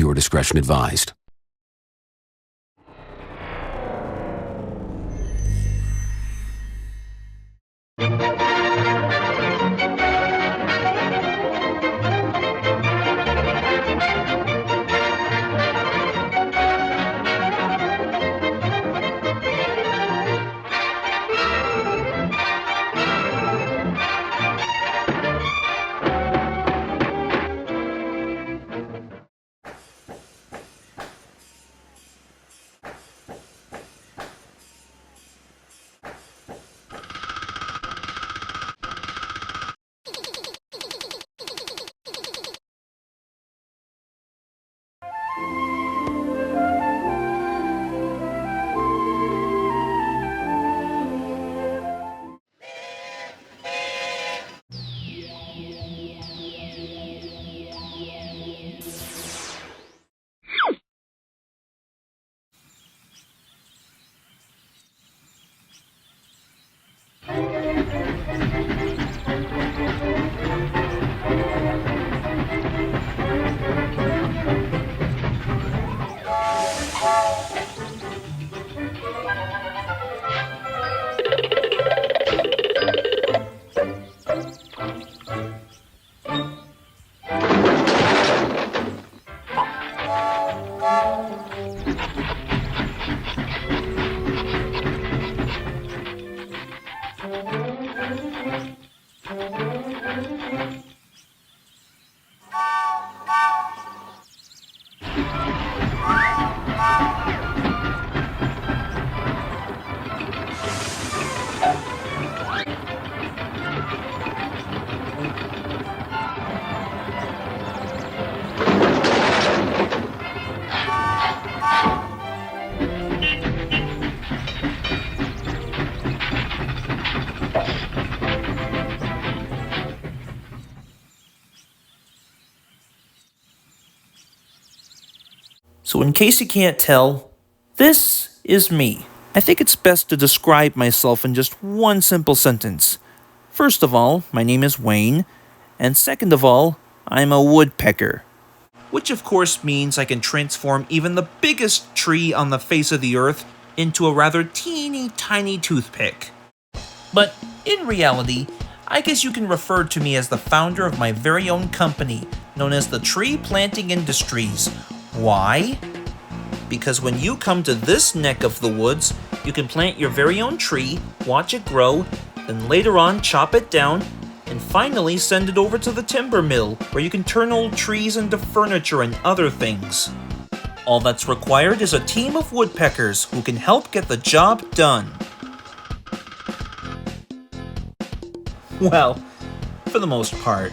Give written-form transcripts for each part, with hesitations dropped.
Viewer discretion advised. So in case you can't tell, this is me. I think it's best to describe myself in just one simple sentence. First of all, my name is Wayne, and second of all, I'm a woodpecker. Which of course means I can transform even the biggest tree on the face of the earth into a rather teeny tiny toothpick. But in reality, I guess you can refer to me as the founder of my very own company, known as the Tree Planting Industries. Why? Because when you come to this neck of the woods, you can plant your very own tree, watch it grow, then later on chop it down, and finally send it over to the timber mill, where you can turn old trees into furniture and other things. All that's required is a team of woodpeckers who can help get the job done. Well, for the most part.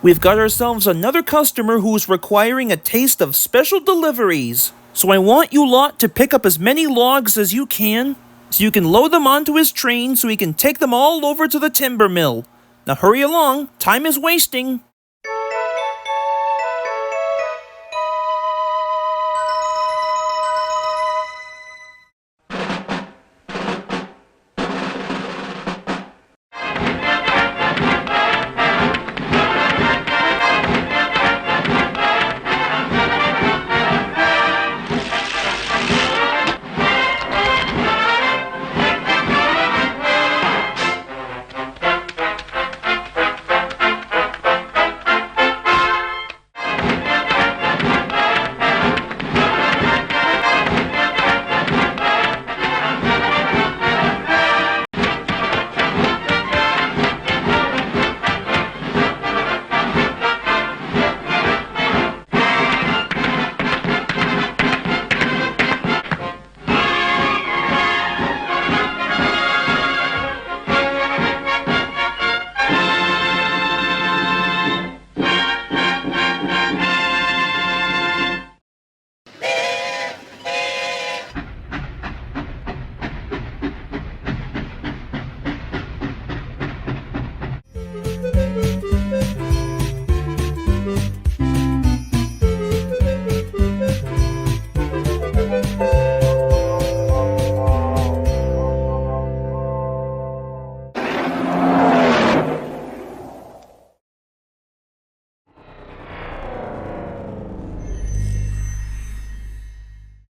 We've got ourselves another customer who's requiring a taste of special deliveries. So I want you lot to pick up as many logs as you can, so you can load them onto his train so he can take them all over to the timber mill. Now hurry along, time is wasting.